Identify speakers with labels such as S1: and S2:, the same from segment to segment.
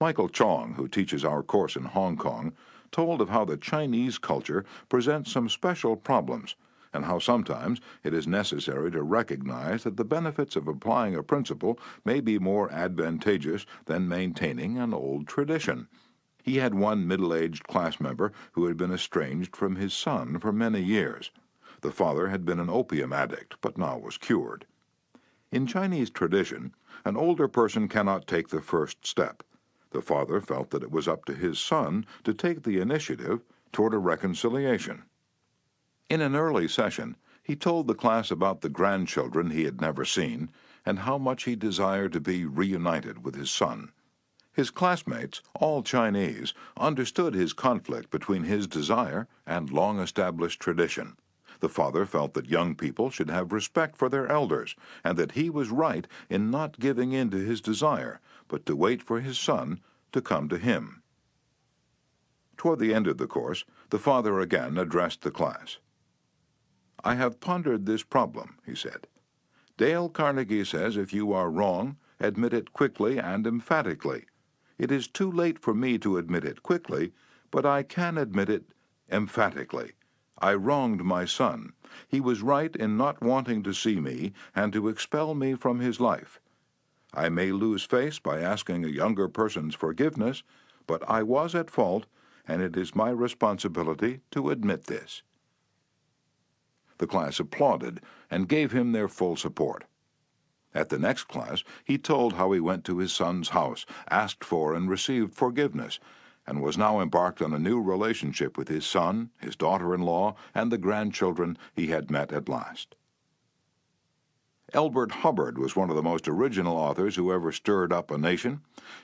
S1: Michael Chong, who teaches our course in Hong Kong, told of how the Chinese culture presents some special problems and how sometimes it is necessary to recognize that the benefits of applying a principle may be more advantageous than maintaining an old tradition. He had one middle-aged class member who had been estranged from his son for many years. The father had been an opium addict, but now was cured. In Chinese tradition, an older person cannot take the first step. The father felt that it was up to his son to take the initiative toward a reconciliation. In an early session, he told the class about the grandchildren he had never seen and how much he desired to be reunited with his son. His classmates, all Chinese, understood his conflict between his desire and long-established tradition. The father felt that young people should have respect for their elders and that he was right in not giving in to his desire, but to wait for his son to come to him. Toward the end of the course, the father again addressed the class. "I have pondered this problem," he said. "Dale Carnegie says if you are wrong, admit it quickly and emphatically. It is too late for me to admit it quickly, but I can admit it emphatically. I wronged my son. He was right in not wanting to see me and to expel me from his life. I may lose face by asking a younger person's forgiveness, but I was at fault, and it is my responsibility to admit this." The class applauded and gave him their full support. At the next class, he told how he went to his son's house, asked for and received forgiveness, and was now embarked on a new relationship with his son, his daughter-in-law, and the grandchildren he had met at last. Elbert Hubbard was one of the most original authors who ever stirred up a nation.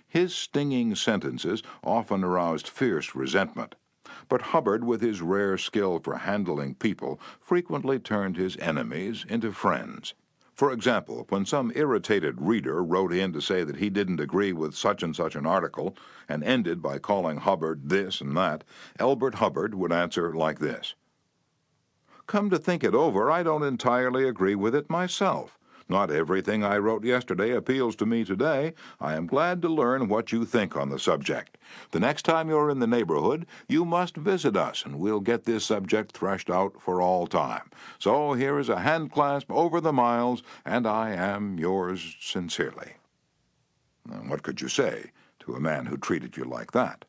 S1: His stinging sentences often aroused fierce resentment. But Hubbard, with his rare skill for handling people, frequently turned his enemies into friends. For example, when some irritated reader wrote in to say that he didn't agree with such and such an article, and ended by calling Hubbard this and that, Elbert Hubbard would answer like this: "Come to think it over, I don't entirely agree with it myself. Not everything I wrote yesterday appeals to me today. I am glad to learn what you think on the subject. The next time you're in the neighborhood, you must visit us, and we'll get this subject threshed out for all time. So here is a hand clasp over the miles, and I am yours sincerely." What could you say to a man who treated you like that?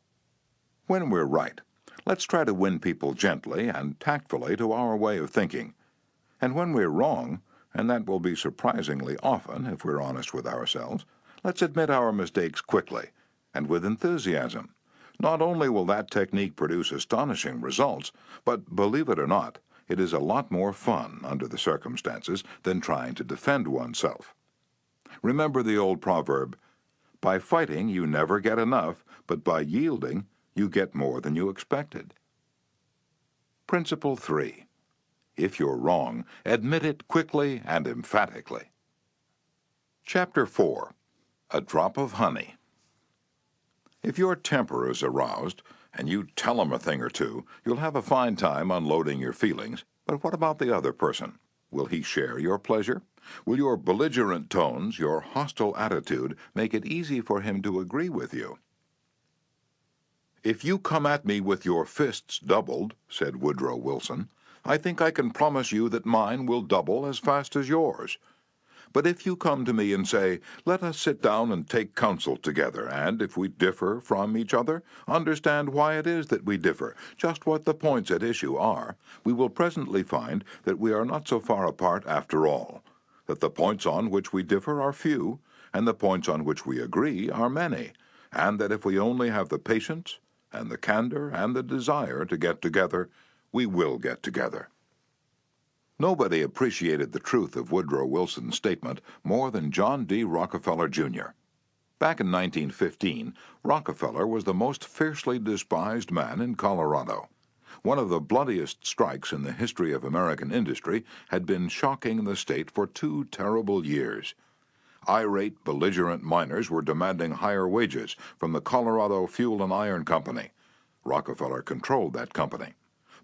S1: When we're right, let's try to win people gently and tactfully to our way of thinking. And when we're wrong, and that will be surprisingly often if we're honest with ourselves, let's admit our mistakes quickly and with enthusiasm. Not only will that technique produce astonishing results, but, believe it or not, it is a lot more fun under the circumstances than trying to defend oneself. Remember the old proverb, "By fighting you never get enough, but by yielding you get more than you expected." Principle 3. If you're wrong, admit it quickly and emphatically. Chapter 4. A Drop of Honey. If your temper is aroused, and you tell 'em a thing or two, you'll have a fine time unloading your feelings. But what about the other person? Will he share your pleasure? Will your belligerent tones, your hostile attitude, make it easy for him to agree with you? "If you come at me with your fists doubled," said Woodrow Wilson, "I think I can promise you that mine will double as fast as yours. But if you come to me and say, 'Let us sit down and take counsel together, and if we differ from each other, understand why it is that we differ, just what the points at issue are,' we will presently find that we are not so far apart after all, that the points on which we differ are few, and the points on which we agree are many, and that if we only have the patience and the candor and the desire to get together, we will get together." Nobody appreciated the truth of Woodrow Wilson's statement more than John D. Rockefeller, Jr. Back in 1915, Rockefeller was the most fiercely despised man in Colorado. One of the bloodiest strikes in the history of American industry had been shocking the state for 2 terrible years. Irate, belligerent miners were demanding higher wages from the Colorado Fuel and Iron Company. Rockefeller controlled that company.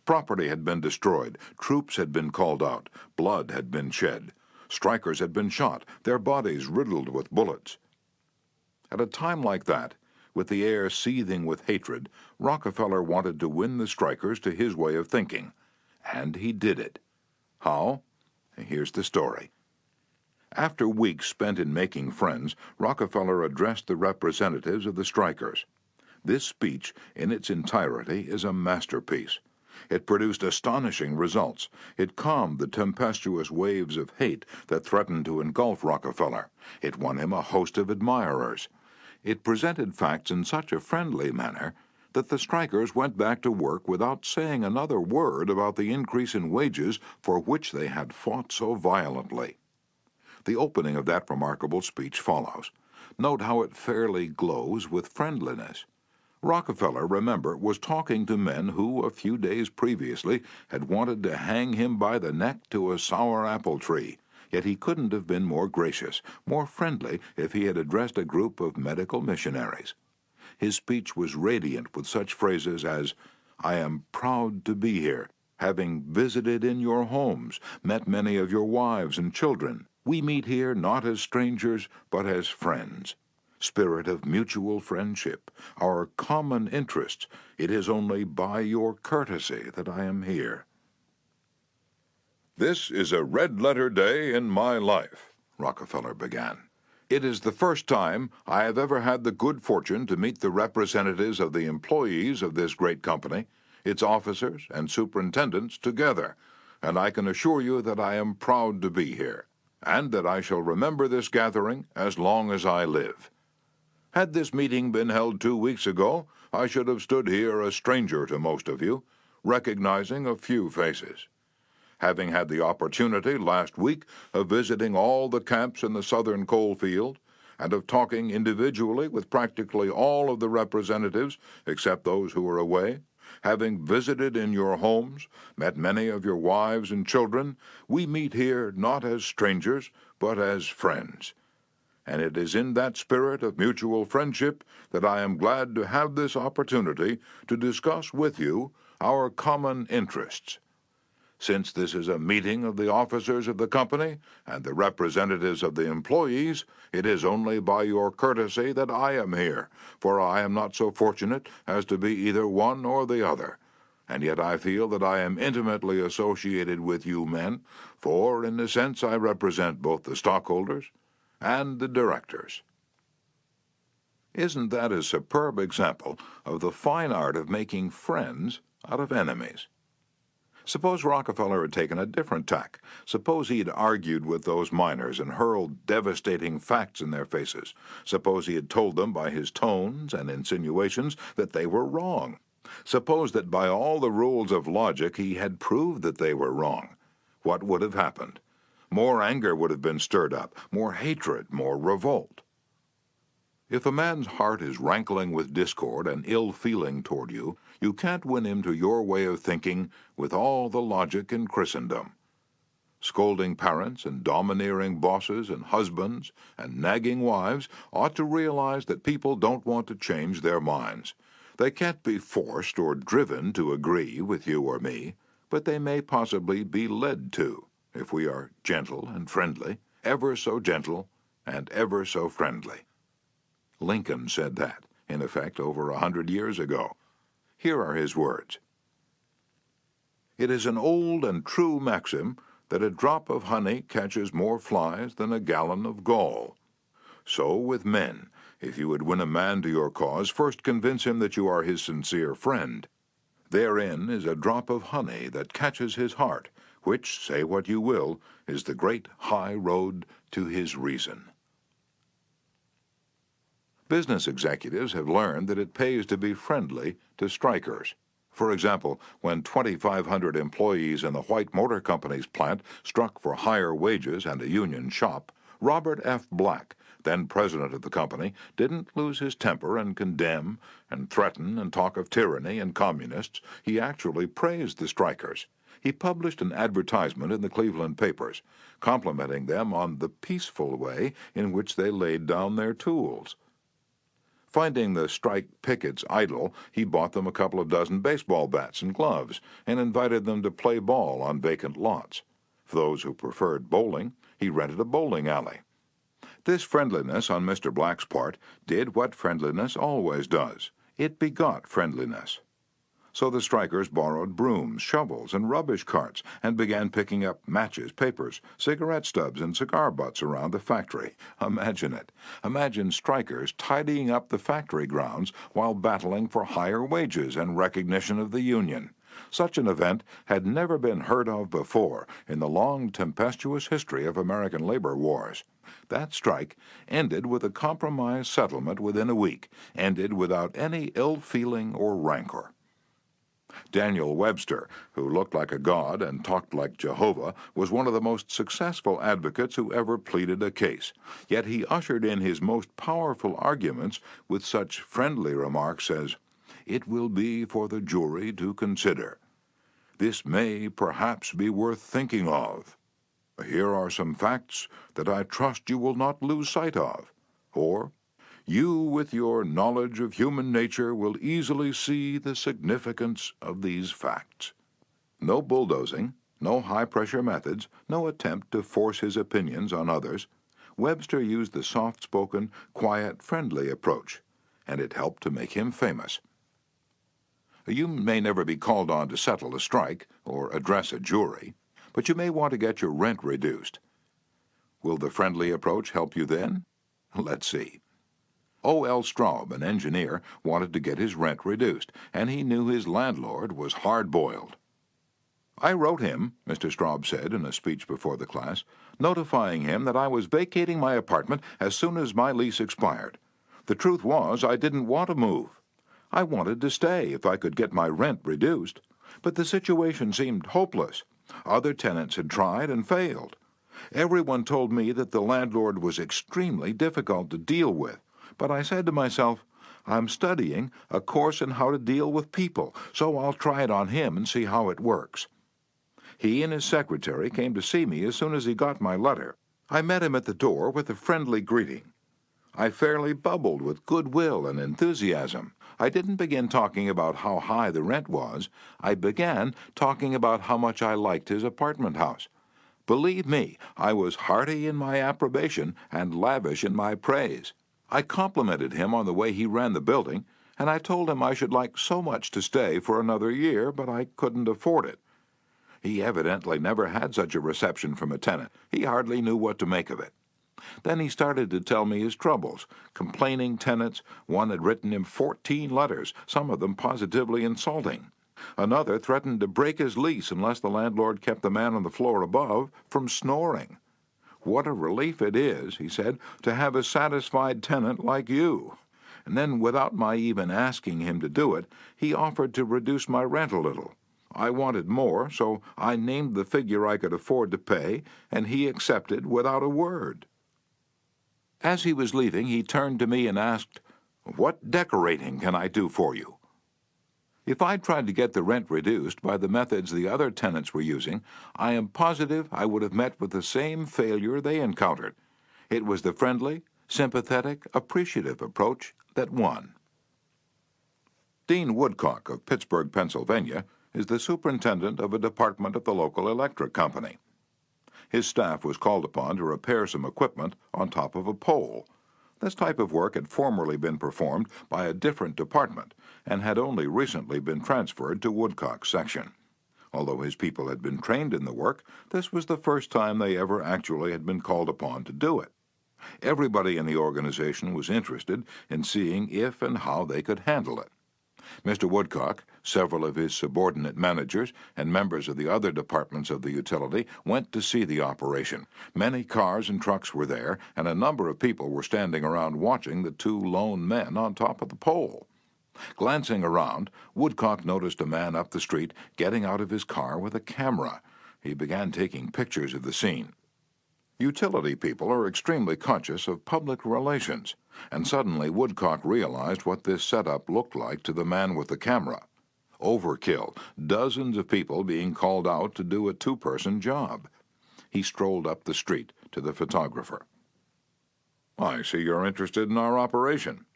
S1: Property had been destroyed, troops had been called out, blood had been shed. Strikers had been shot, their bodies riddled with bullets. At a time like that, With the air seething with hatred, Rockefeller wanted to win the strikers to his way of thinking. And he did it. How? Here's the story. After weeks spent in making friends, Rockefeller addressed the representatives of the strikers. This speech, in its entirety, is a masterpiece. It produced astonishing results. It calmed the tempestuous waves of hate that threatened to engulf Rockefeller. It won him a host of admirers. It presented facts in such a friendly manner that the strikers went back to work without saying another word about the increase in wages for which they had fought so violently. The opening of that remarkable speech follows. Note how it fairly glows with friendliness. Rockefeller, remember, was talking to men who, a few days previously, had wanted to hang him by the neck to a sour apple tree. Yet he couldn't have been more gracious, more friendly, if he had addressed a group of medical missionaries. His speech was radiant with such phrases as, "I am proud to be here, having visited in your homes, met many of your wives and children. We meet here not as strangers, but as friends. Spirit of mutual friendship, our common interests. It is only by your courtesy that I am here." "This is a red-letter day in my life," Rockefeller began. "It is the first time I have ever had the good fortune to meet the representatives of the employees of this great company, its officers and superintendents together, and I can assure you that I am proud to be here, and that I shall remember this gathering as long as I live. Had this meeting been held 2 weeks ago, I should have stood here a stranger to most of you, recognizing a few faces. Having had the opportunity last week of visiting all the camps in the southern coal field, and of talking individually with practically all of the representatives except those who were away, having visited in your homes, met many of your wives and children, we meet here not as strangers, but as friends. And it is in that spirit of mutual friendship that I am glad to have this opportunity to discuss with you our common interests. Since this is a meeting of the officers of the company and the representatives of the employees, it is only by your courtesy that I am here, for I am not so fortunate as to be either one or the other. And yet I feel that I am intimately associated with you men, for in a sense I represent both the stockholders and the directors." Isn't that a superb example of the fine art of making friends out of enemies? Suppose Rockefeller had taken a different tack. Suppose he had argued with those miners and hurled devastating facts in their faces. Suppose he had told them by his tones and insinuations that they were wrong. Suppose that by all the rules of logic he had proved that they were wrong. What would have happened? More anger would have been stirred up, more hatred, more revolt. If a man's heart is rankling with discord and ill feeling toward you, you can't win him to your way of thinking with all the logic in Christendom. Scolding parents and domineering bosses and husbands and nagging wives ought to realize that people don't want to change their minds. They can't be forced or driven to agree with you or me, but they may possibly be led to, if we are gentle and friendly, ever so gentle and ever so friendly. Lincoln said that, in effect, over 100 years ago. Here are his words. "It is an old and true maxim that a drop of honey catches more flies than a gallon of gall. So with men, if you would win a man to your cause, first convince him that you are his sincere friend. Therein is a drop of honey that catches his heart, which, say what you will, is the great high road to his reason." Business executives have learned that it pays to be friendly to strikers. For example, when 2,500 employees in the White Motor Company's plant struck for higher wages and a union shop, Robert F. Black, then president of the company, didn't lose his temper and condemn and threaten and talk of tyranny and communists. He actually praised the strikers. He published an advertisement in the Cleveland papers, complimenting them on the peaceful way in which they laid down their tools. Finding the strike pickets idle, he bought them a couple of dozen baseball bats and gloves and invited them to play ball on vacant lots. For those who preferred bowling, he rented a bowling alley. This friendliness on Mr. Black's part did what friendliness always does. It begot friendliness. So the strikers borrowed brooms, shovels, and rubbish carts and began picking up matches, papers, cigarette stubs, and cigar butts around the factory. Imagine it. Imagine strikers tidying up the factory grounds while battling for higher wages and recognition of the union. Such an event had never been heard of before in the long, tempestuous history of American labor wars. That strike ended with a compromise settlement within a week, ended without any ill feeling or rancor. Daniel Webster, who looked like a god and talked like Jehovah, was one of the most successful advocates who ever pleaded a case. Yet he ushered in his most powerful arguments with such friendly remarks as, "It will be for the jury to consider. This may perhaps be worth thinking of. Here are some facts that I trust you will not lose sight of." Or, "You, with your knowledge of human nature, will easily see the significance of these facts." No bulldozing, no high-pressure methods, no attempt to force his opinions on others. Webster used the soft-spoken, quiet, friendly approach, and it helped to make him famous. You may never be called on to settle a strike or address a jury, but you may want to get your rent reduced. Will the friendly approach help you then? Let's see. O.L. Straub, an engineer, wanted to get his rent reduced, and he knew his landlord was hard-boiled. "I wrote him," Mr. Straub said in a speech before the class, "notifying him that I was vacating my apartment as soon as my lease expired. The truth was, I didn't want to move. I wanted to stay if I could get my rent reduced, but the situation seemed hopeless. Other tenants had tried and failed. Everyone told me that the landlord was extremely difficult to deal with, but I said to myself, I'm studying a course in how to deal with people, so I'll try it on him and see how it works. He and his secretary came to see me as soon as he got my letter. I met him at the door with a friendly greeting. I fairly bubbled with goodwill and enthusiasm. I didn't begin talking about how high the rent was. I began talking about how much I liked his apartment house. Believe me, I was hearty in my approbation and lavish in my praise. I complimented him on the way he ran the building, and I told him I should like so much to stay for another year, but I couldn't afford it. He evidently never had such a reception from a tenant. He hardly knew what to make of it. Then he started to tell me his troubles. Complaining tenants, one had written him 14 letters, some of them positively insulting. Another threatened to break his lease unless the landlord kept the man on the floor above from snoring. What a relief it is, he said, to have a satisfied tenant like you. And then, without my even asking him to do it, he offered to reduce my rent a little. I wanted more, so I named the figure I could afford to pay, and he accepted without a word. As he was leaving, he turned to me and asked, "What decorating can I do for you?" If I'd tried to get the rent reduced by the methods the other tenants were using, I am positive I would have met with the same failure they encountered. It was the friendly, sympathetic, appreciative approach that won. Dean Woodcock of Pittsburgh, Pennsylvania, is the superintendent of a department of the local electric company. His staff was called upon to repair some equipment on top of a pole. This type of work had formerly been performed by a different department and had only recently been transferred to Woodcock's section. Although his people had been trained in the work, this was the first time they ever actually had been called upon to do it. Everybody in the organization was interested in seeing if and how they could handle it. Mr. Woodcock, several of his subordinate managers, and members of the other departments of the utility went to see the operation. Many cars and trucks were there, and a number of people were standing around watching the two lone men on top of the pole. Glancing around, Woodcock noticed a man up the street getting out of his car with a camera. He began taking pictures of the scene. Utility people are extremely conscious of public relations, and suddenly Woodcock realized what this setup looked like to the man with the camera. Overkill, dozens of people being called out to do a two-person job. He strolled up the street to the photographer. "I see you're interested in our operation."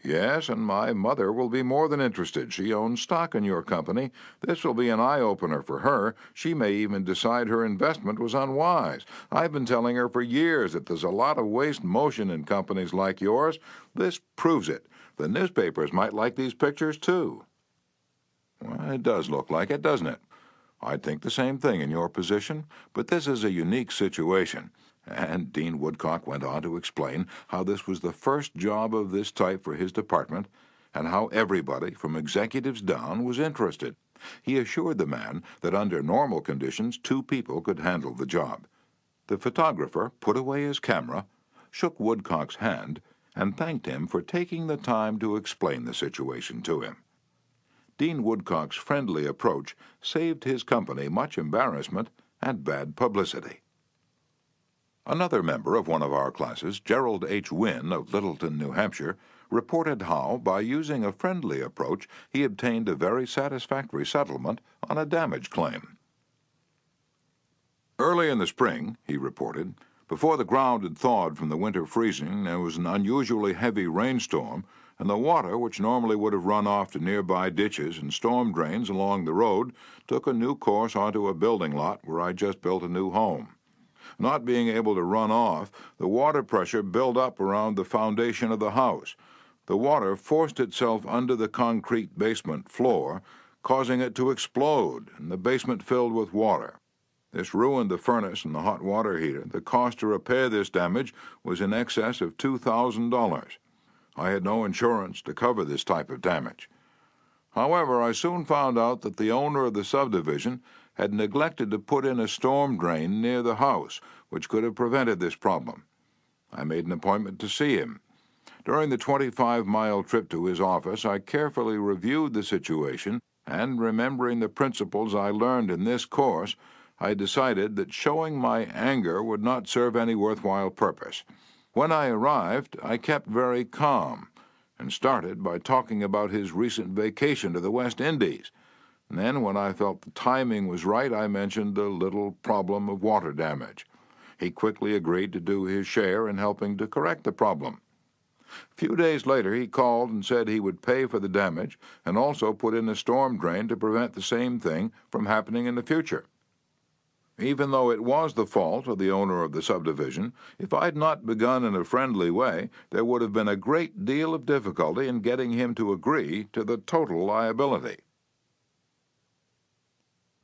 S1: Yes, and my mother will be more than interested. She owns stock in your company. This will be an eye-opener for her. She may even decide her investment was unwise. I've been telling her for years that there's a lot of waste motion in companies like yours. This proves it. The newspapers might like these pictures, too. Well, it does look like it, doesn't it? I'd think the same thing in your position, but this is a unique situation. And Dean Woodcock went on to explain how this was the first job of this type for his department, and how everybody, from executives down, was interested. He assured the man that under normal conditions, 2 people could handle the job. The photographer put away his camera, shook Woodcock's hand, and thanked him for taking the time to explain the situation to him. Dean Woodcock's friendly approach saved his company much embarrassment and bad publicity. Another member of one of our classes, Gerald H. Wynn of Littleton, New Hampshire, reported how, by using a friendly approach, he obtained a very satisfactory settlement on a damage claim. Early in the spring, he reported, before the ground had thawed from the winter freezing, there was an unusually heavy rainstorm, and the water, which normally would have run off to nearby ditches and storm drains along the road, took a new course onto a building lot where I just built a new home. Not being able to run off, the water pressure built up around the foundation of the house. The water forced itself under the concrete basement floor, causing it to explode, and the basement filled with water. This ruined the furnace and the hot water heater. The cost to repair this damage was in excess of $2,000. I had no insurance to cover this type of damage. However, I soon found out that the owner of the subdivision had neglected to put in a storm drain near the house, which could have prevented this problem. I made an appointment to see him. During the 25-mile trip to his office, I carefully reviewed the situation, and remembering the principles I learned in this course, I decided that showing my anger would not serve any worthwhile purpose. When I arrived, I kept very calm and started by talking about his recent vacation to the West Indies. And then, when I felt the timing was right, I mentioned the little problem of water damage. He quickly agreed to do his share in helping to correct the problem. A few days later, he called and said he would pay for the damage and also put in a storm drain to prevent the same thing from happening in the future. Even though it was the fault of the owner of the subdivision, if I'd not begun in a friendly way, there would have been a great deal of difficulty in getting him to agree to the total liability.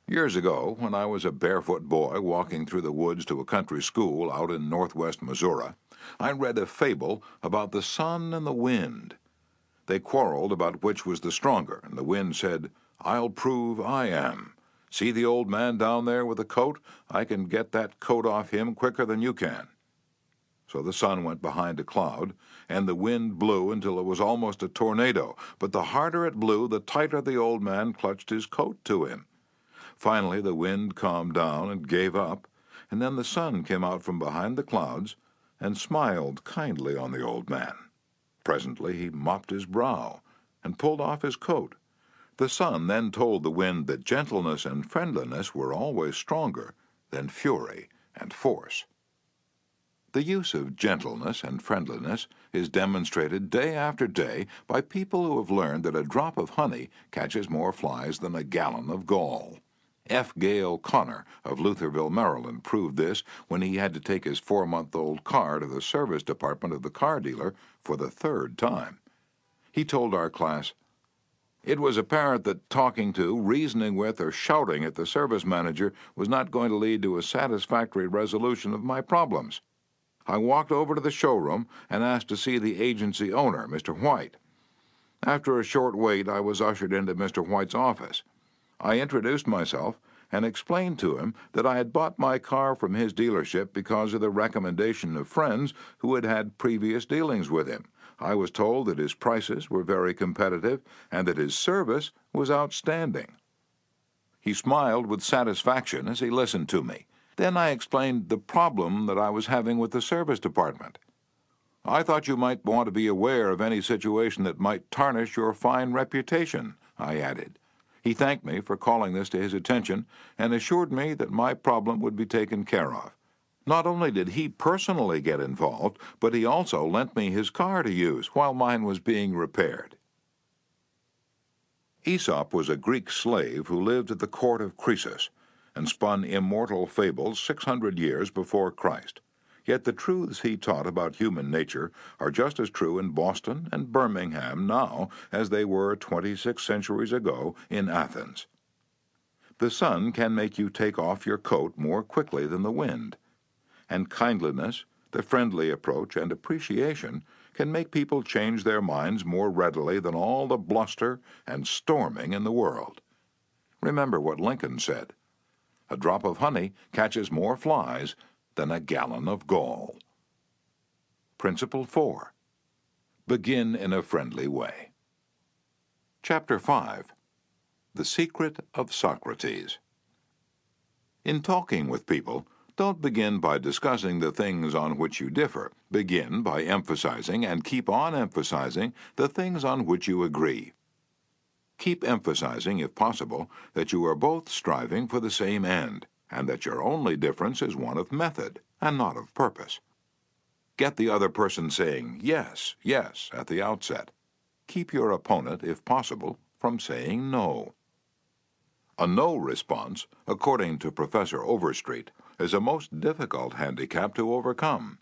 S1: Years ago, when I was a barefoot boy walking through the woods to a country school out in northwest Missouri, I read a fable about the sun and the wind. They quarreled about which was the stronger, and the wind said, "I'll prove I am. See the old man down there with the coat? I can get that coat off him quicker than you can." So the sun went behind a cloud, and the wind blew until it was almost a tornado. But the harder it blew, the tighter the old man clutched his coat to him. Finally, the wind calmed down and gave up, and then the sun came out from behind the clouds and smiled kindly on the old man. Presently he mopped his brow and pulled off his coat. The sun then told the wind that gentleness and friendliness were always stronger than fury and force. The use of gentleness and friendliness is demonstrated day after day by people who have learned that a drop of honey catches more flies than a gallon of gall. F. Gale Connor of Lutherville, Maryland, proved this when he had to take his 4-month-old car to the service department of the car dealer for the 3rd time. He told our class, "It was apparent that talking to, reasoning with, or shouting at the service manager was not going to lead to a satisfactory resolution of my problems. I walked over to the showroom and asked to see the agency owner, Mr. White. After a short wait, I was ushered into Mr. White's office. I introduced myself and explained to him that I had bought my car from his dealership because of the recommendation of friends who had had previous dealings with him. I was told that his prices were very competitive and that his service was outstanding." He smiled with satisfaction as he listened to me. Then I explained the problem that I was having with the service department. "I thought you might want to be aware of any situation that might tarnish your fine reputation," I added. He thanked me for calling this to his attention and assured me that my problem would be taken care of. Not only did he personally get involved, but he also lent me his car to use while mine was being repaired. Aesop was a Greek slave who lived at the court of Croesus and spun immortal fables 600 years before Christ. Yet the truths he taught about human nature are just as true in Boston and Birmingham now as they were 26 centuries ago in Athens. The sun can make you take off your coat more quickly than the wind, and kindliness, the friendly approach, and appreciation can make people change their minds more readily than all the bluster and storming in the world. Remember what Lincoln said: "A drop of honey catches more flies than a gallon of gall." Principle 4. Begin in a friendly way. Chapter 5. The Secret of Socrates. In talking with people, don't begin by discussing the things on which you differ. Begin by emphasizing and keep on emphasizing the things on which you agree. Keep emphasizing, if possible, that you are both striving for the same end, and that your only difference is one of method and not of purpose. Get the other person saying yes, yes at the outset. Keep your opponent, if possible, from saying no. A no response, according to Professor Overstreet, is a most difficult handicap to overcome.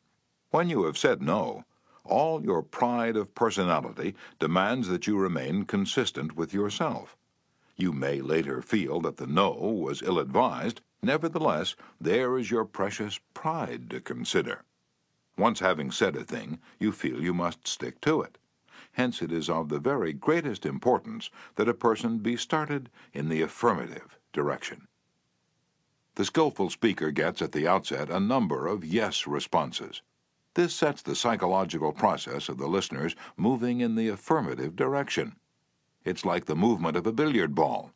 S1: When you have said no, all your pride of personality demands that you remain consistent with yourself. You may later feel that the no was ill-advised. Nevertheless, there is your precious pride to consider. Once having said a thing, you feel you must stick to it. Hence it is of the very greatest importance that a person be started in the affirmative direction. The skillful speaker gets at the outset a number of yes responses. This sets the psychological process of the listeners moving in the affirmative direction. It's like the movement of a billiard ball.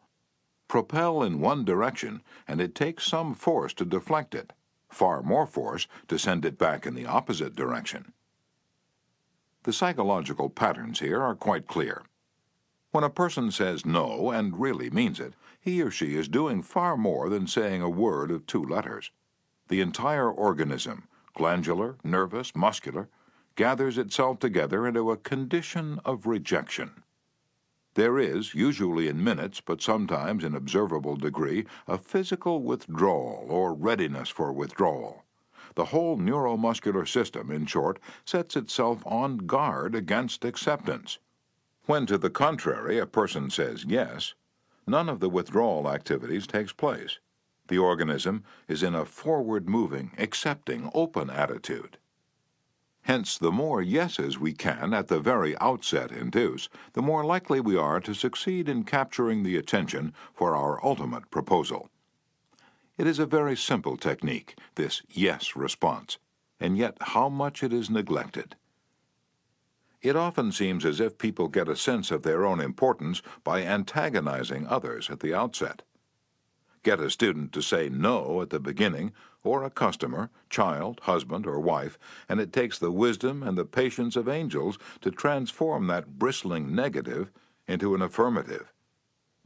S1: Propel in one direction, and it takes some force to deflect it, far more force to send it back in the opposite direction. The psychological patterns here are quite clear. When a person says no and really means it, he or she is doing far more than saying a word of 2 letters. The entire organism, glandular, nervous, muscular, gathers itself together into a condition of rejection. There is, usually in minutes, but sometimes in observable degree, a physical withdrawal or readiness for withdrawal. The whole neuromuscular system, in short, sets itself on guard against acceptance. When, to the contrary, a person says yes, none of the withdrawal activities takes place. The organism is in a forward-moving, accepting, open attitude. Hence, the more yeses we can at the very outset induce, the more likely we are to succeed in capturing the attention for our ultimate proposal. It is a very simple technique, this yes response, and yet how much it is neglected. It often seems as if people get a sense of their own importance by antagonizing others at the outset. Get a student to say no at the beginning, or a customer, child, husband, or wife, and it takes the wisdom and the patience of angels to transform that bristling negative into an affirmative.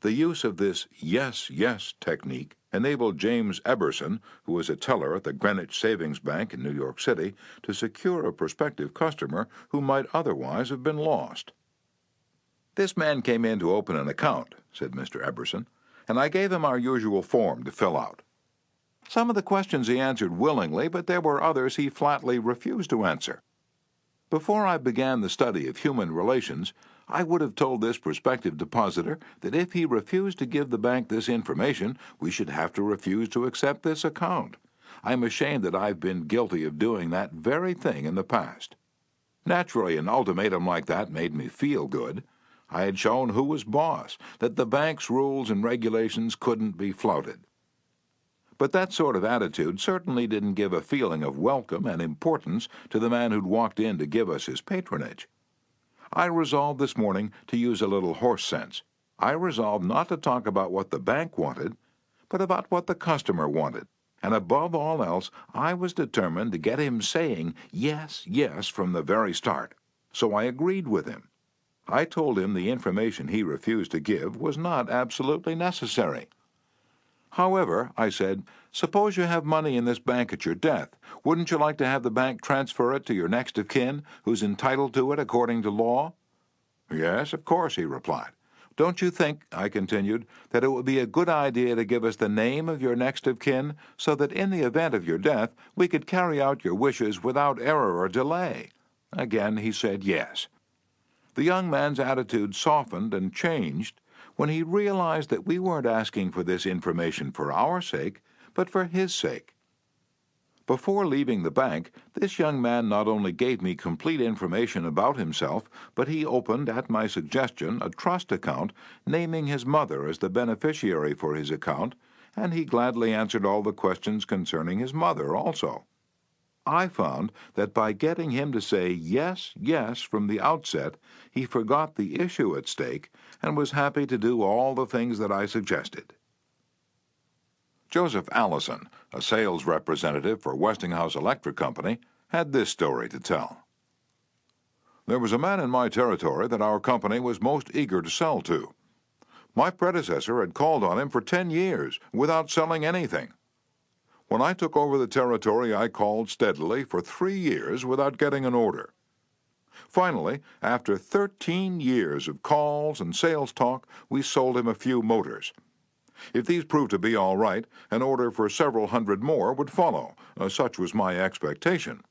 S1: The use of this yes, yes technique enabled James Eberson, who was a teller at the Greenwich Savings Bank in New York City, to secure a prospective customer who might otherwise have been lost. "This man came in to open an account," said Mr. Eberson, "and I gave him our usual form to fill out. Some of the questions he answered willingly, but there were others he flatly refused to answer. Before I began the study of human relations, I would have told this prospective depositor that if he refused to give the bank this information, we should have to refuse to accept this account. I'm ashamed that I've been guilty of doing that very thing in the past. Naturally, an ultimatum like that made me feel good. I had shown who was boss, that the bank's rules and regulations couldn't be flouted. But that sort of attitude certainly didn't give a feeling of welcome and importance to the man who'd walked in to give us his patronage. I resolved this morning to use a little horse sense. I resolved not to talk about what the bank wanted, but about what the customer wanted. And above all else, I was determined to get him saying yes, yes from the very start. So I agreed with him. I told him the information he refused to give was not absolutely necessary. However, I said, suppose you have money in this bank at your death. Wouldn't you like to have the bank transfer it to your next of kin, who's entitled to it according to law? Yes, of course, he replied. Don't you think, I continued, that it would be a good idea to give us the name of your next of kin, so that in the event of your death we could carry out your wishes without error or delay? Again he said yes. The young man's attitude softened and changed when he realized that we weren't asking for this information for our sake, but for his sake. Before leaving the bank, this young man not only gave me complete information about himself, but he opened, at my suggestion, a trust account, naming his mother as the beneficiary for his account, and he gladly answered all the questions concerning his mother also. I found that by getting him to say yes, yes from the outset, he forgot the issue at stake and was happy to do all the things that I suggested. Joseph Allison, a sales representative for Westinghouse Electric Company, had this story to tell. There was a man in my territory that our company was most eager to sell to. My predecessor had called on him for 10 years without selling anything. When I took over the territory, I called steadily for 3 years without getting an order. Finally, after 13 years of calls and sales talk, we sold him a few motors. If these proved to be all right, an order for several hundred more would follow. Such was my expectation.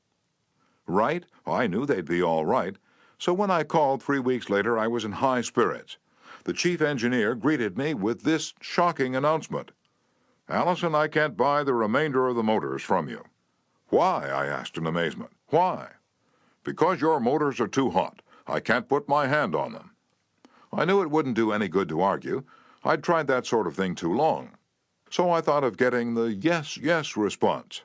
S1: Right? I knew they'd be all right. So when I called 3 weeks later, I was in high spirits. The chief engineer greeted me with this shocking announcement. Allison, I can't buy the remainder of the motors from you. Why? I asked in amazement. Why? Because your motors are too hot. I can't put my hand on them. I knew it wouldn't do any good to argue. I'd tried that sort of thing too long. So I thought of getting the yes, yes response.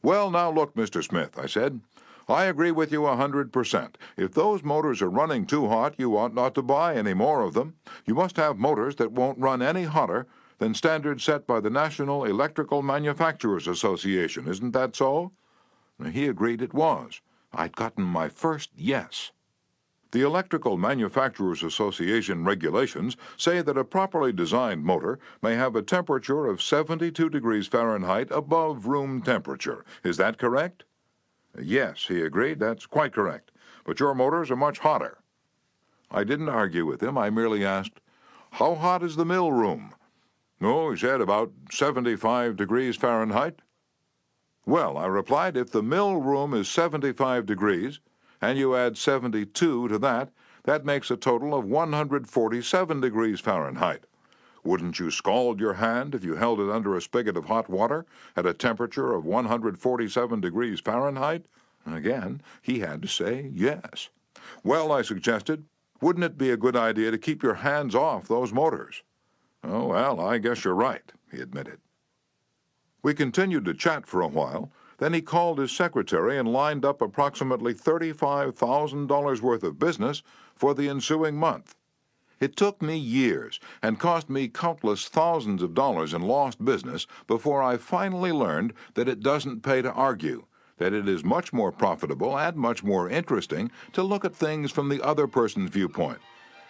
S1: Well, now look, Mr. Smith, I said. I agree with you 100%. If those motors are running too hot, you ought not to buy any more of them. You must have motors that won't run any hotter than standards set by the National Electrical Manufacturers Association. Isn't that so? He agreed it was. I'd gotten my first yes. The Electrical Manufacturers Association regulations say that a properly designed motor may have a temperature of 72 degrees Fahrenheit above room temperature. Is that correct? Yes, he agreed, that's quite correct. But your motors are much hotter. I didn't argue with him. I merely asked, how hot is the mill room? Oh, he said, about 75 degrees Fahrenheit. Well, I replied, if the mill room is 75 degrees, and you add 72 to that, that makes a total of 147 degrees Fahrenheit. Wouldn't you scald your hand if you held it under a spigot of hot water at a temperature of 147 degrees Fahrenheit? Again, he had to say yes. Well, I suggested, wouldn't it be a good idea to keep your hands off those motors? Oh, well, I guess you're right, he admitted. We continued to chat for a while. Then he called his secretary and lined up approximately $35,000 worth of business for the ensuing month. It took me years and cost me countless thousands of dollars in lost business before I finally learned that it doesn't pay to argue, that it is much more profitable and much more interesting to look at things from the other person's viewpoint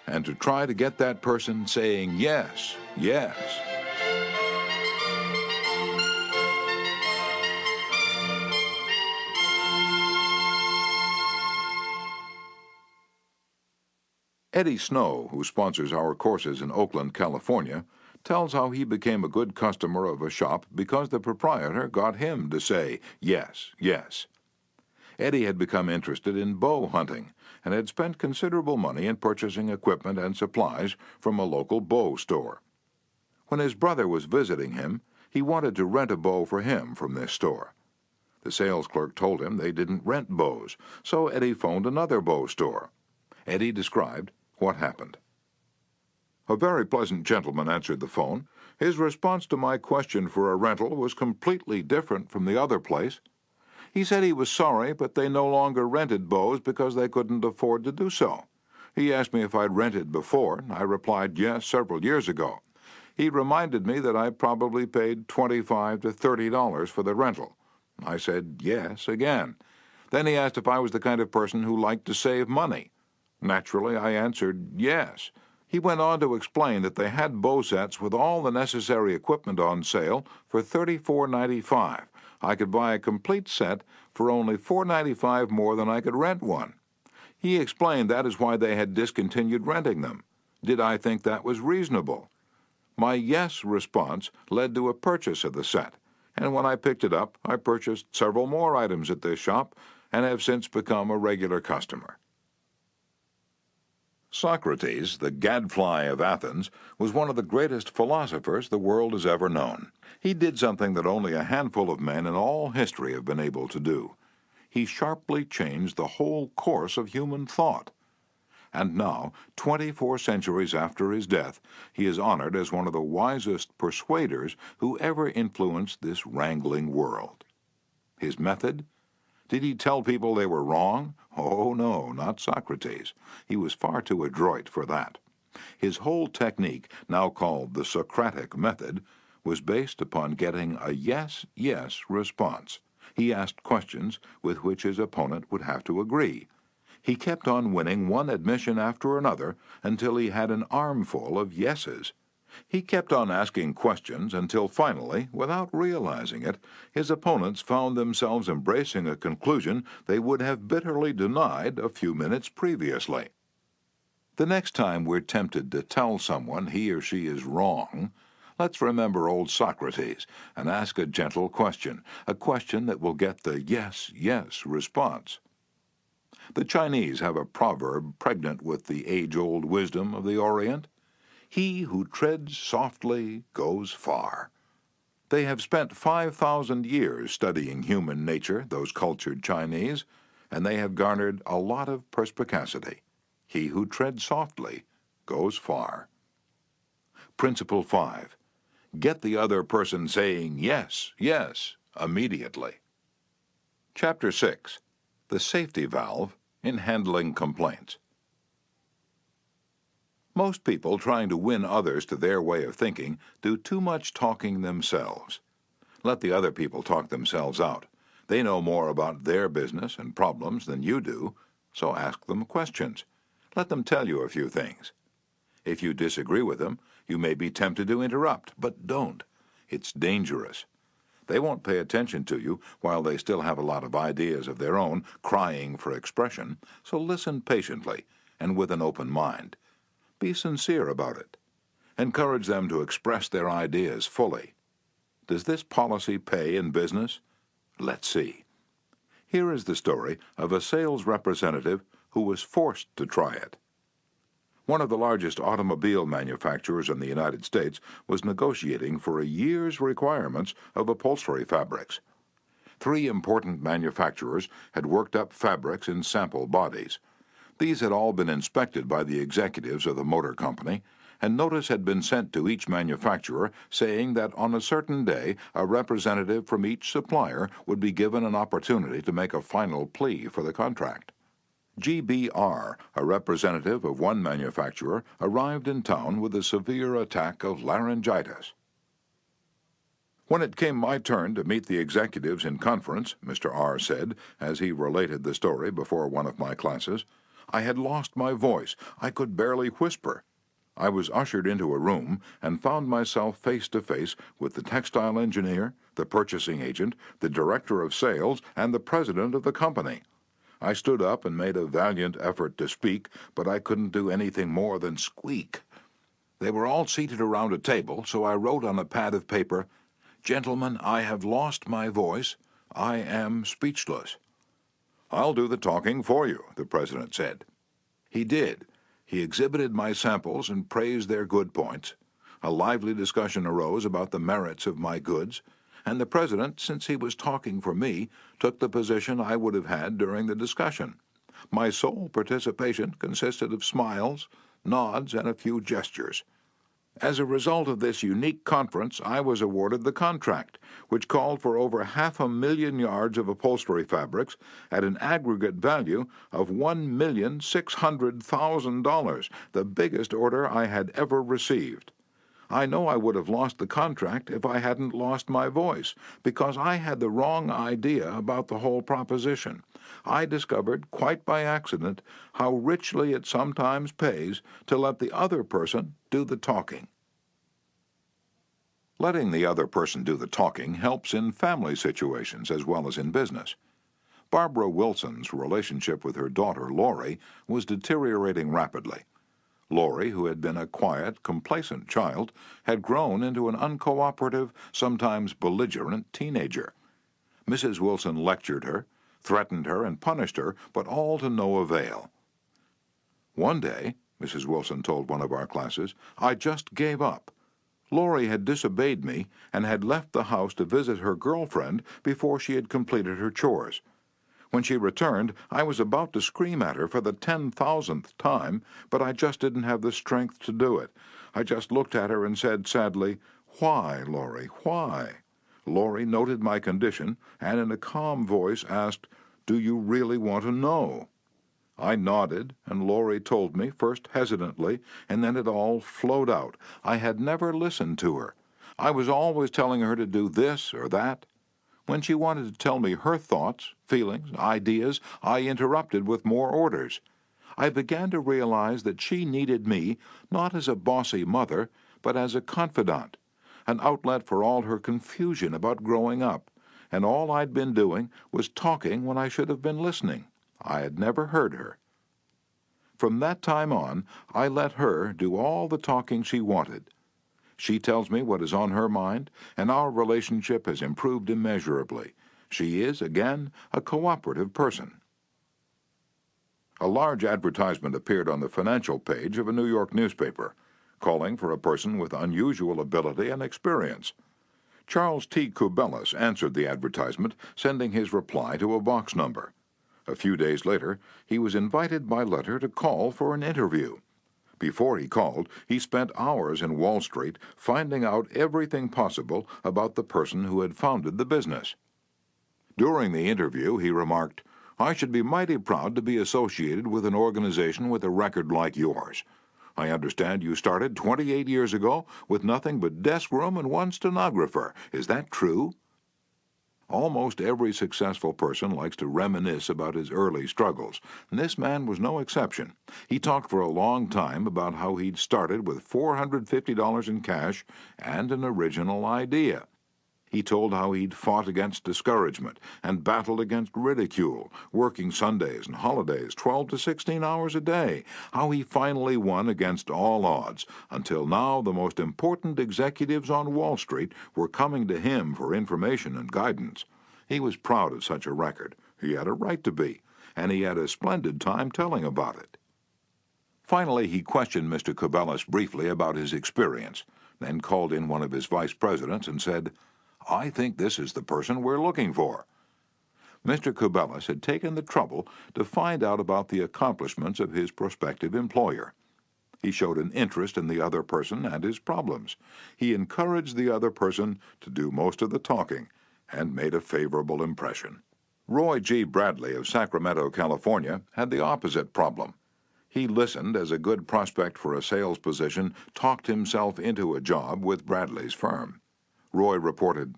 S1: and to try to get that person saying yes, yes. Eddie Snow, who sponsors our courses in Oakland, California, tells how he became a good customer of a shop because the proprietor got him to say yes, yes. Eddie had become interested in bow hunting and had spent considerable money in purchasing equipment and supplies from a local bow store. When his brother was visiting him, he wanted to rent a bow for him from this store. The sales clerk told him they didn't rent bows, so Eddie phoned another bow store. Eddie described what happened. A very pleasant gentleman answered the phone. His response to my question for a rental was completely different from the other place. He said he was sorry, but they no longer rented bows because they couldn't afford to do so. He asked me if I'd rented before. I replied yes, several years ago. He reminded me that I probably paid $25 to $30 for the rental. I said yes again. Then he asked if I was the kind of person who liked to save money. Naturally, I answered yes. He went on to explain that they had bow sets with all the necessary equipment on sale for $34.95. I could buy a complete set for only $4.95 more than I could rent one. He explained that is why they had discontinued renting them. Did I think that was reasonable? My yes response led to a purchase of the set, and when I picked it up, I purchased several more items at this shop and have since become a regular customer. Socrates, the gadfly of Athens, was one of the greatest philosophers the world has ever known. He did something that only a handful of men in all history have been able to do. He sharply changed the whole course of human thought. And now, 24 centuries after his death, he is honored as one of the wisest persuaders who ever influenced this wrangling world. His method? Did he tell people they were wrong? Oh, no, not Socrates. He was far too adroit for that. His whole technique, now called the Socratic method, was based upon getting a yes response. He asked questions with which his opponent would have to agree. He kept on winning one admission after another until he had an armful of yeses. He kept on asking questions until finally, without realizing it, his opponents found themselves embracing a conclusion they would have bitterly denied a few minutes previously. The next time we're tempted to tell someone he or she is wrong, let's remember old Socrates and ask a gentle question, a question that will get the yes response. The Chinese have a proverb pregnant with the age-old wisdom of the Orient. He who treads softly goes far. They have spent 5,000 years studying human nature, those cultured Chinese, and they have garnered a lot of perspicacity. He who treads softly goes far. Principle 5. Get the other person saying yes immediately. Chapter 6. The safety valve in handling complaints. Most people trying to win others to their way of thinking do too much talking themselves. Let the other people talk themselves out. They know more about their business and problems than you do, so ask them questions. Let them tell you a few things. If you disagree with them, you may be tempted to interrupt, but don't. It's dangerous. They won't pay attention to you while they still have a lot of ideas of their own crying for expression, so listen patiently and with an open mind. Be sincere about it. Encourage them to express their ideas fully. Does this policy pay in business? Let's see. Here is the story of a sales representative who was forced to try it. One of the largest automobile manufacturers in the United States was negotiating for a year's requirements of upholstery fabrics. 3 important manufacturers had worked up fabrics in sample bodies. These had all been inspected by the executives of the motor company, and notice had been sent to each manufacturer saying that on a certain day a representative from each supplier would be given an opportunity to make a final plea for the contract. GBR, a representative of one manufacturer, arrived in town with a severe attack of laryngitis. When it came my turn to meet the executives in conference, Mr. R. said, as he related the story before one of my classes, I had lost my voice. I could barely whisper. I was ushered into a room and found myself face to face with the textile engineer, the purchasing agent, the director of sales, and the president of the company. I stood up and made a valiant effort to speak, but I couldn't do anything more than squeak. They were all seated around a table, so I wrote on a pad of paper, "Gentlemen, I have lost my voice. I am speechless." "I'll do the talking for you," the president said. He did. He exhibited my samples and praised their good points. A lively discussion arose about the merits of my goods, and the president, since he was talking for me, took the position I would have had during the discussion. My sole participation consisted of smiles, nods, and a few gestures. As a result of this unique conference, I was awarded the contract, which called for over 500,000 yards of upholstery fabrics at an aggregate value of $1,600,000, the biggest order I had ever received. I know I would have lost the contract if I hadn't lost my voice, because I had the wrong idea about the whole proposition. I discovered, quite by accident, how richly it sometimes pays to let the other person do the talking. Letting the other person do the talking helps in family situations as well as in business. Barbara Wilson's relationship with her daughter, Lori, was deteriorating rapidly. Lori, who had been a quiet, complacent child, had grown into an uncooperative, sometimes belligerent teenager. Mrs. Wilson lectured her, threatened her, and punished her, but all to no avail. One day, Mrs. Wilson told one of our classes, I just gave up. Lori had disobeyed me and had left the house to visit her girlfriend before she had completed her chores. When she returned, I was about to scream at her for the 10,000th time, but I just didn't have the strength to do it. I just looked at her and said sadly, "Why, Lori, why?" Lori noted my condition and in a calm voice asked, "Do you really want to know?" I nodded, and Lori told me, first hesitantly, and then it all flowed out. I had never listened to her. I was always telling her to do this or that. When she wanted to tell me her thoughts, feelings, ideas, I interrupted with more orders. I began to realize that she needed me not as a bossy mother, but as a confidant, an outlet for all her confusion about growing up, and all I'd been doing was talking when I should have been listening. I had never heard her. From that time on, I let her do all the talking she wanted. She tells me what is on her mind, and our relationship has improved immeasurably. She is, again, a cooperative person. A large advertisement appeared on the financial page of a New York newspaper, calling for a person with unusual ability and experience. Charles T. Kubelis answered the advertisement, sending his reply to a box number. A few days later, he was invited by letter to call for an interview. Before he called, he spent hours in Wall Street finding out everything possible about the person who had founded the business. During the interview, he remarked, "I should be mighty proud to be associated with an organization with a record like yours. I understand you started 28 years ago with nothing but desk room and one stenographer. Is that true?" Almost every successful person likes to reminisce about his early struggles, and this man was no exception. He talked for a long time about how he'd started with $450 in cash and an original idea. He told how he'd fought against discouragement and battled against ridicule, working Sundays and holidays 12 to 16 hours a day, how he finally won against all odds, until now the most important executives on Wall Street were coming to him for information and guidance. He was proud of such a record. He had a right to be, and he had a splendid time telling about it. Finally, he questioned Mr. Kubelis briefly about his experience, then called in one of his vice presidents and said, "I think this is the person we're looking for." Mr. Kubelis had taken the trouble to find out about the accomplishments of his prospective employer. He showed an interest in the other person and his problems. He encouraged the other person to do most of the talking and made a favorable impression. Roy G. Bradley of Sacramento, California, had the opposite problem. He listened as a good prospect for a sales position talked himself into a job with Bradley's firm. Roy reported,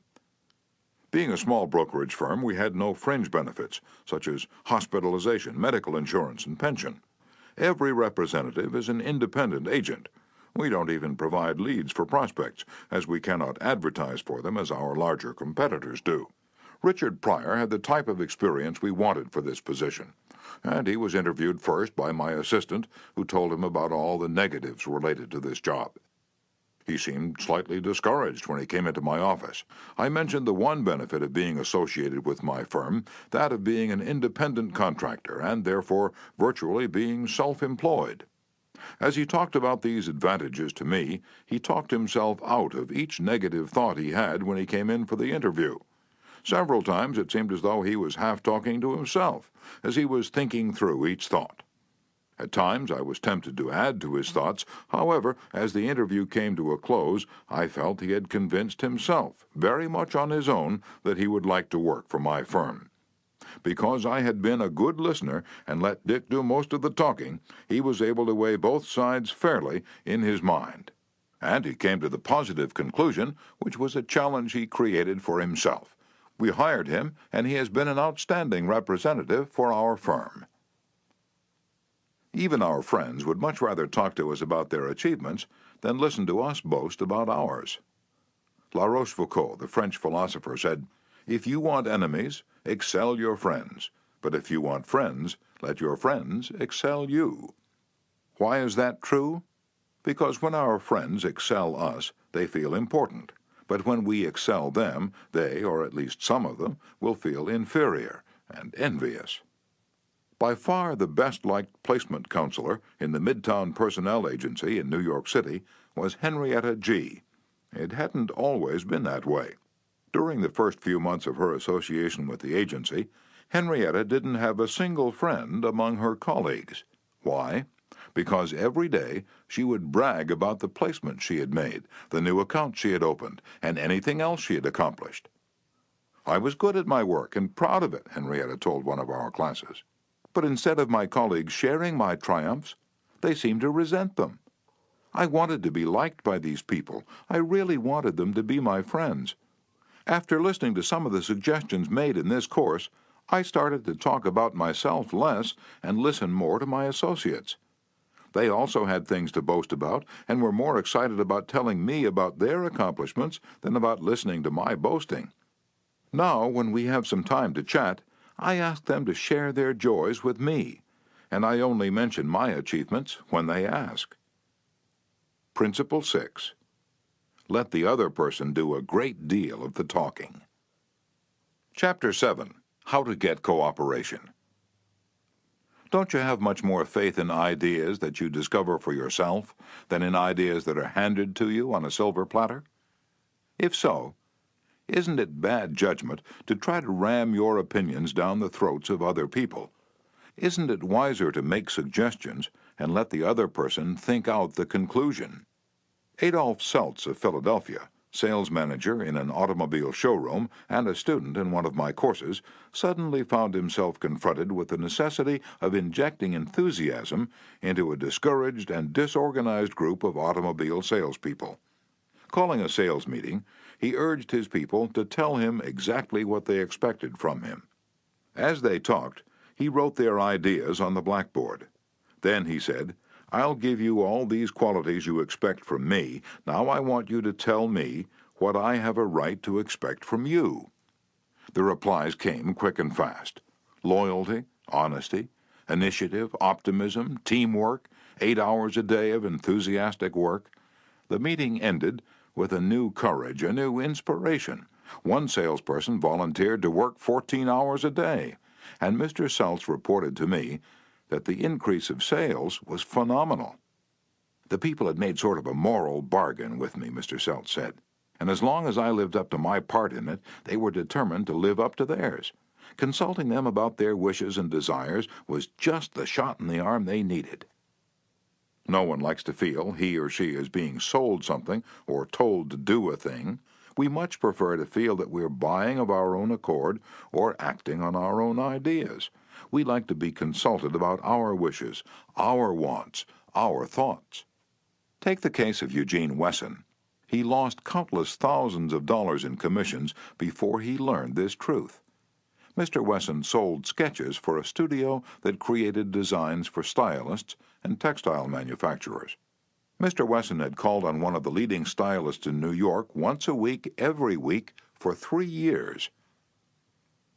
S1: "Being a small brokerage firm, we had no fringe benefits, such as hospitalization, medical insurance, and pension. Every representative is an independent agent. We don't even provide leads for prospects, as we cannot advertise for them as our larger competitors do. Richard Pryor had the type of experience we wanted for this position, and he was interviewed first by my assistant, who told him about all the negatives related to this job. He seemed slightly discouraged when he came into my office. I mentioned the one benefit of being associated with my firm, that of being an independent contractor and therefore virtually being self-employed. As he talked about these advantages to me, he talked himself out of each negative thought he had when he came in for the interview. Several times it seemed as though he was half talking to himself, as he was thinking through each thought. At times I was tempted to add to his thoughts. However, as the interview came to a close, I felt he had convinced himself, very much on his own, that he would like to work for my firm. Because I had been a good listener and let Dick do most of the talking, he was able to weigh both sides fairly in his mind. And he came to the positive conclusion, which was a challenge he created for himself. We hired him, and he has been an outstanding representative for our firm. Even our friends would much rather talk to us about their achievements than listen to us boast about ours. La Rochefoucauld, the French philosopher, said, "If you want enemies, excel your friends. But if you want friends, let your friends excel you." Why is that true? Because when our friends excel us, they feel important. But when we excel them, they, or at least some of them, will feel inferior and envious. By far the best-liked placement counselor in the Midtown Personnel Agency in New York City was Henrietta G. It hadn't always been that way. During the first few months of her association with the agency, Henrietta didn't have a single friend among her colleagues. Why? Because every day she would brag about the placement she had made, the new account she had opened, and anything else she had accomplished. "I was good at my work and proud of it," Henrietta told one of our classes. "But instead of my colleagues sharing my triumphs, they seemed to resent them. I wanted to be liked by these people. I really wanted them to be my friends. After listening to some of the suggestions made in this course, I started to talk about myself less and listen more to my associates. They also had things to boast about and were more excited about telling me about their accomplishments than about listening to my boasting. Now, when we have some time to chat, I ask them to share their joys with me, and I only mention my achievements when they ask." Principle 6. Let the other person do a great deal of the talking. Chapter 7. How to Get Cooperation. Don't you have much more faith in ideas that you discover for yourself than in ideas that are handed to you on a silver platter? If so, isn't it bad judgment to try to ram your opinions down the throats of other people? Isn't it wiser to make suggestions and let the other person think out the conclusion? Adolf Seltz of Philadelphia, sales manager in an automobile showroom and a student in one of my courses, suddenly found himself confronted with the necessity of injecting enthusiasm into a discouraged and disorganized group of automobile salespeople. Calling a sales meeting, he urged his people to tell him exactly what they expected from him. As they talked, he wrote their ideas on the blackboard. Then he said, "I'll give you all these qualities you expect from me. Now I want you to tell me what I have a right to expect from you." The replies came quick and fast. Loyalty, honesty, initiative, optimism, teamwork, 8 hours a day of enthusiastic work. The meeting ended with a new courage, a new inspiration. One salesperson volunteered to work 14 hours a day, and Mr. Seltz reported to me that the increase of sales was phenomenal. "The people had made sort of a moral bargain with me," Mr. Seltz said, "and as long as I lived up to my part in it, they were determined to live up to theirs. Consulting them about their wishes and desires was just the shot in the arm they needed." No one likes to feel he or she is being sold something or told to do a thing. We much prefer to feel that we're buying of our own accord or acting on our own ideas. We like to be consulted about our wishes, our wants, our thoughts. Take the case of Eugene Wesson. He lost countless thousands of dollars in commissions before he learned this truth. Mr. Wesson sold sketches for a studio that created designs for stylists and textile manufacturers. Mr. Wesson had called on one of the leading stylists in New York once a week, every week, for 3 years.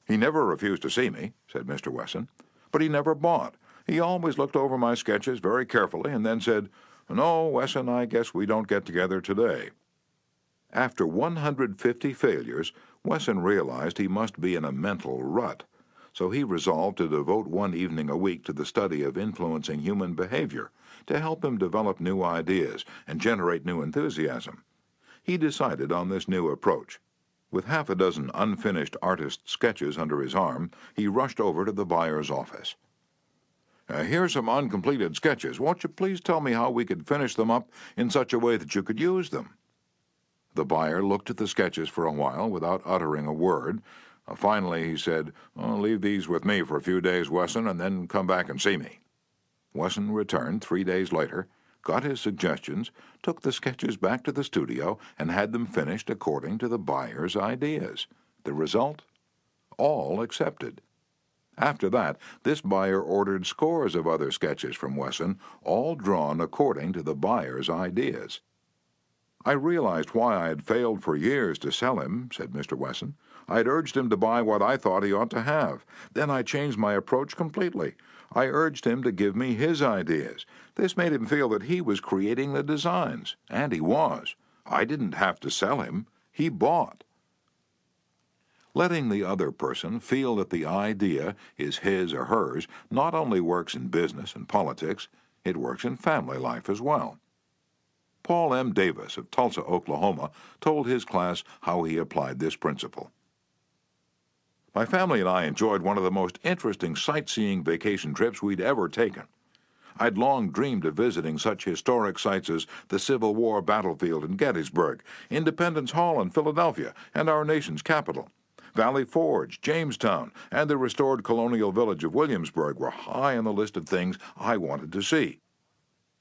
S1: "He never refused to see me," said Mr. Wesson, "but he never bought. He always looked over my sketches very carefully and then said, 'No, Wesson, I guess we don't get together today.'" After 150 failures, Wesson realized he must be in a mental rut, so he resolved to devote one evening a week to the study of influencing human behavior to help him develop new ideas and generate new enthusiasm. He decided on this new approach. With half a dozen unfinished artist sketches under his arm, he rushed over to the buyer's office. "Here's some uncompleted sketches. Won't you please tell me how we could finish them up in such a way that you could use them?" The buyer looked at the sketches for a while without uttering a word. Finally he said, "Leave these with me for a few days, Wesson, and then come back and see me." Wesson returned 3 days later, got his suggestions, took the sketches back to the studio, and had them finished according to the buyer's ideas. The result? All accepted. After that, this buyer ordered scores of other sketches from Wesson, all drawn according to the buyer's ideas. "I realized why I had failed for years to sell him," said Mr. Wesson. "I had urged him to buy what I thought he ought to have. Then I changed my approach completely. I urged him to give me his ideas. This made him feel that he was creating the designs, and he was. I didn't have to sell him. He bought." Letting the other person feel that the idea is his or hers not only works in business and politics, it works in family life as well. Paul M. Davis of Tulsa, Oklahoma, told his class how he applied this principle. "My family and I enjoyed one of the most interesting sightseeing vacation trips we'd ever taken. I'd long dreamed of visiting such historic sites as the Civil War battlefield in Gettysburg, Independence Hall in Philadelphia, and our nation's capital. Valley Forge, Jamestown, and the restored colonial village of Williamsburg were high on the list of things I wanted to see.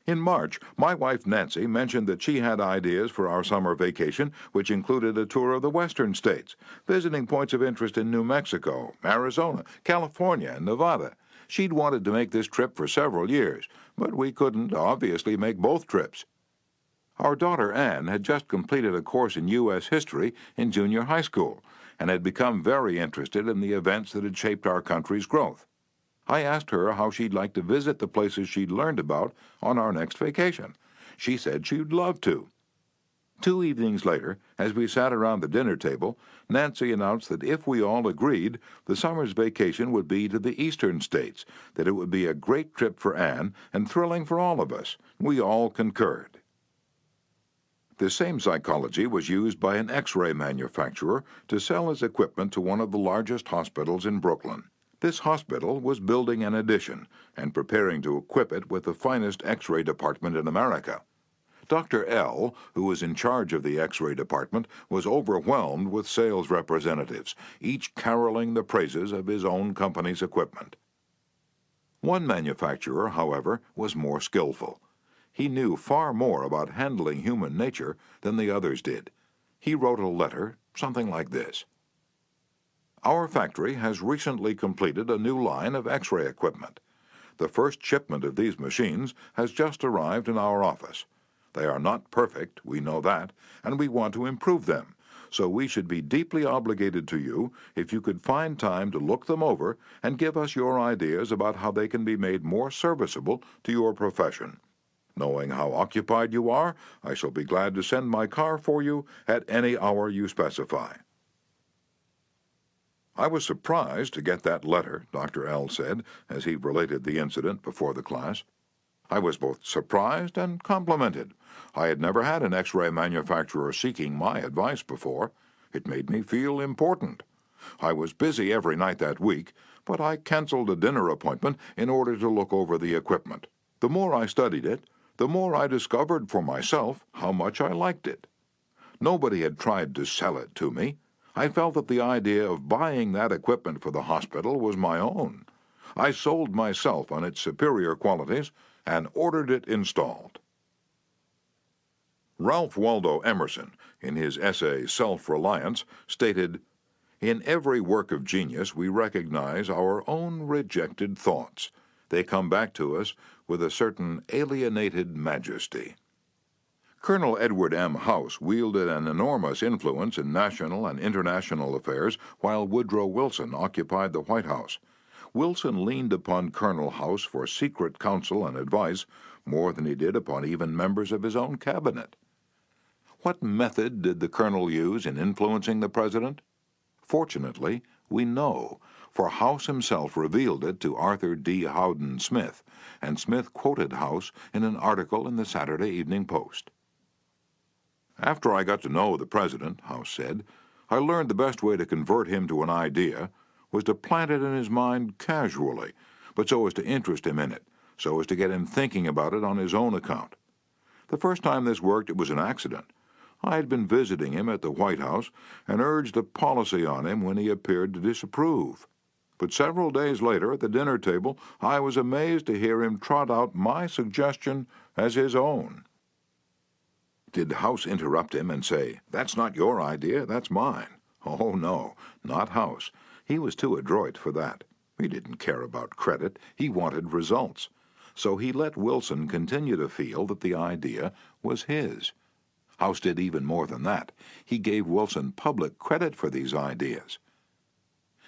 S1: In March, my wife Nancy mentioned that she had ideas for our summer vacation, which included a tour of the western states, visiting points of interest in New Mexico, Arizona, California, and Nevada. She'd wanted to make this trip for several years, but we couldn't, obviously, make both trips. Our daughter Anne had just completed a course in U.S. history in junior high school and had become very interested in the events that had shaped our country's growth. I asked her how she'd like to visit the places she'd learned about on our next vacation. She said she'd love to. 2 evenings later, as we sat around the dinner table, Nancy announced that if we all agreed, the summer's vacation would be to the eastern states, that it would be a great trip for Anne and thrilling for all of us. We all concurred. The same psychology was used by an X-ray manufacturer to sell his equipment to one of the largest hospitals in Brooklyn. This hospital was building an addition and preparing to equip it with the finest X-ray department in America. Dr. L., who was in charge of the X-ray department, was overwhelmed with sales representatives, each caroling the praises of his own company's equipment. One manufacturer, however, was more skillful. He knew far more about handling human nature than the others did. He wrote a letter, something like this: "Our factory has recently completed a new line of X-ray equipment. The first shipment of these machines has just arrived in our office. They are not perfect, we know that, and we want to improve them, so we should be deeply obligated to you if you could find time to look them over and give us your ideas about how they can be made more serviceable to your profession. Knowing how occupied you are, I shall be glad to send my car for you at any hour you specify." "I was surprised to get that letter," Dr. L. said, as he related the incident before the class. "I was both surprised and complimented. I had never had an X-ray manufacturer seeking my advice before. It made me feel important. I was busy every night that week, but I canceled a dinner appointment in order to look over the equipment. The more I studied it, the more I discovered for myself how much I liked it. Nobody had tried to sell it to me. I felt that the idea of buying that equipment for the hospital was my own. I sold myself on its superior qualities and ordered it installed." Ralph Waldo Emerson, in his essay Self-Reliance, stated, "In every work of genius we recognize our own rejected thoughts. They come back to us with a certain alienated majesty." Colonel Edward M. House wielded an enormous influence in national and international affairs while Woodrow Wilson occupied the White House. Wilson leaned upon Colonel House for secret counsel and advice more than he did upon even members of his own cabinet. What method did the colonel use in influencing the president? Fortunately, we know, for House himself revealed it to Arthur D. Howden Smith, and Smith quoted House in an article in the Saturday Evening Post. "After I got to know the president," House said, "I learned the best way to convert him to an idea was to plant it in his mind casually, but so as to interest him in it, so as to get him thinking about it on his own account. The first time this worked, it was an accident. I had been visiting him at the White House and urged a policy on him when he appeared to disapprove. But several days later at the dinner table, I was amazed to hear him trot out my suggestion as his own." Did House interrupt him and say, "That's not your idea, that's mine"? Oh, no, not house. He was too adroit for that. He didn't care about credit. He wanted results. So he let Wilson continue to feel that the idea was his. House did even more than that. He gave Wilson public credit for these ideas.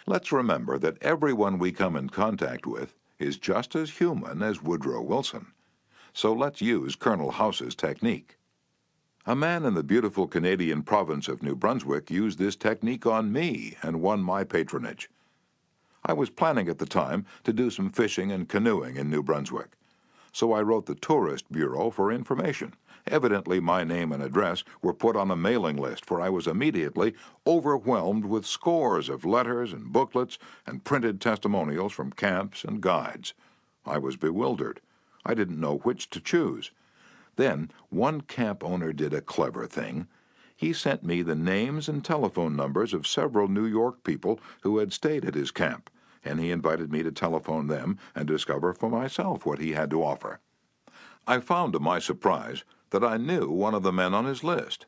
S1: Let's remember that everyone we come in contact with is just as human as Woodrow Wilson. So let's use Colonel House's technique. A man in the beautiful Canadian province of New Brunswick used this technique on me and won my patronage. I was planning at the time to do some fishing and canoeing in New Brunswick. So I wrote the Tourist Bureau for information. Evidently my name and address were put on a mailing list, for I was immediately overwhelmed with scores of letters and booklets and printed testimonials from camps and guides. I was bewildered. I didn't know which to choose. Then one camp owner did a clever thing. He sent me the names and telephone numbers of several New York people who had stayed at his camp, and he invited me to telephone them and discover for myself what he had to offer. I found to my surprise that I knew one of the men on his list.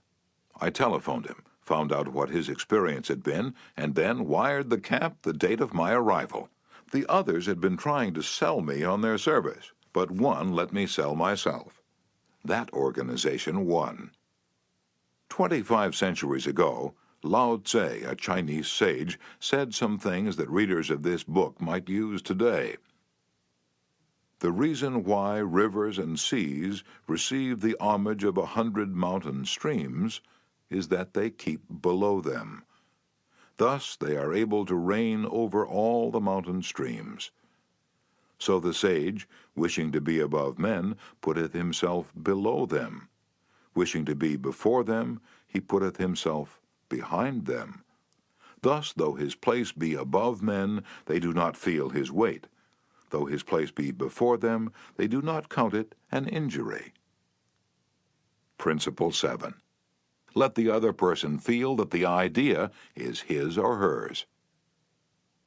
S1: I telephoned him, found out what his experience had been, and then wired the camp the date of my arrival. The others had been trying to sell me on their service, but one let me sell myself. That organization won. 25 centuries ago, Lao Tse, a Chinese sage, said some things that readers of this book might use today. The reason why rivers and seas receive the homage of 100 mountain streams is that they keep below them. Thus they are able to reign over all the mountain streams. So the sage, wishing to be above men, putteth himself below them. Wishing to be before them, he putteth himself behind them. Thus, though his place be above men, they do not feel his weight. Though his place be before them, they do not count it an injury. Principle 7. Let the other person feel that the idea is his or hers.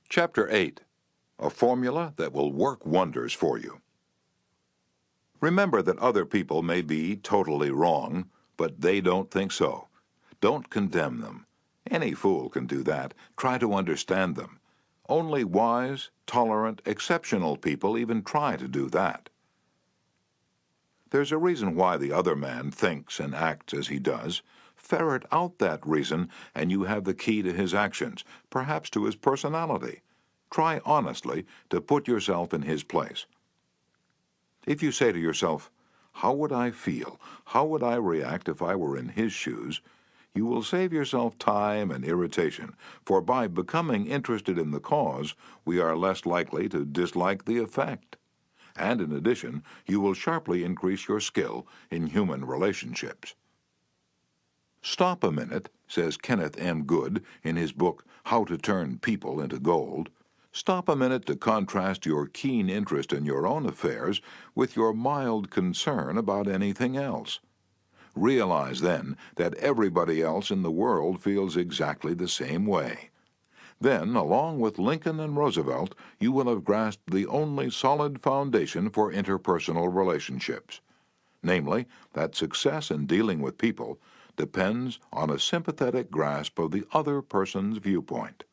S1: Chapter 8. A formula that will work wonders for you. Remember that other people may be totally wrong, but they don't think so. Don't condemn them. Any fool can do that. Try to understand them. Only wise, tolerant, exceptional people even try to do that. There's a reason why the other man thinks and acts as he does. Ferret out that reason, and you have the key to his actions, perhaps to his personality. Try honestly to put yourself in his place. If you say to yourself, "How would I feel? How would I react if I were in his shoes?" you will save yourself time and irritation, for by becoming interested in the cause, we are less likely to dislike the effect. And in addition, you will sharply increase your skill in human relationships. Stop a minute, says Kenneth M. Good in his book How to Turn People into Gold. Stop a minute to contrast your keen interest in your own affairs with your mild concern about anything else. Realize then that everybody else in the world feels exactly the same way. Then, along with Lincoln and Roosevelt, you will have grasped the only solid foundation for interpersonal relationships, namely, that success in dealing with people depends on a sympathetic grasp of the other person's viewpoint.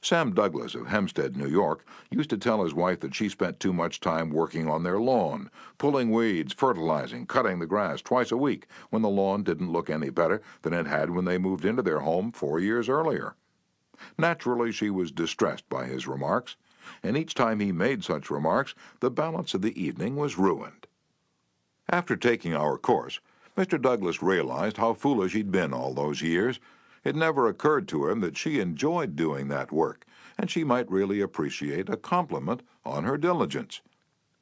S1: Sam Douglas of Hempstead, New York, used to tell his wife that she spent too much time working on their lawn, pulling weeds, fertilizing, cutting the grass twice a week when the lawn didn't look any better than it had when they moved into their home 4 years earlier. Naturally, she was distressed by his remarks, and each time he made such remarks, the balance of the evening was ruined. After taking our course, Mr. Douglas realized how foolish he'd been all those years. It never occurred to him that she enjoyed doing that work, and she might really appreciate a compliment on her diligence.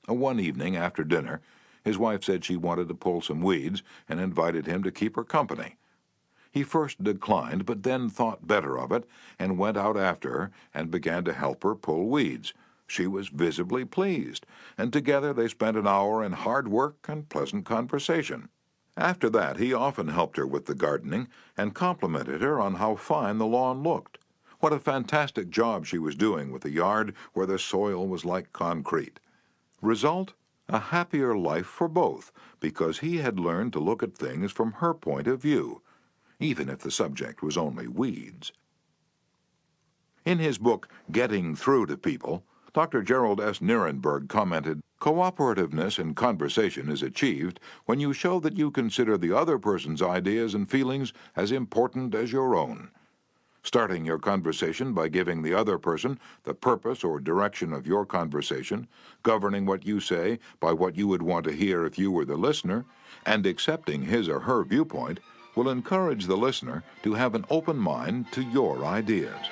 S1: One evening after dinner, his wife said she wanted to pull some weeds and invited him to keep her company. He first declined, but then thought better of it and went out after her and began to help her pull weeds. She was visibly pleased, and together they spent an hour in hard work and pleasant conversation. After that, he often helped her with the gardening and complimented her on how fine the lawn looked. What a fantastic job she was doing with the yard where the soil was like concrete. Result? A happier life for both, because he had learned to look at things from her point of view. even if the subject was only weeds. In his book, Getting Through to People, Dr. Gerald S. Nierenberg commented, "Cooperativeness in conversation is achieved when you show that you consider the other person's ideas and feelings as important as your own. Starting your conversation by giving the other person the purpose or direction of your conversation, governing what you say by what you would want to hear if you were the listener, and accepting his or her viewpoint will encourage the listener to have an open mind to your ideas."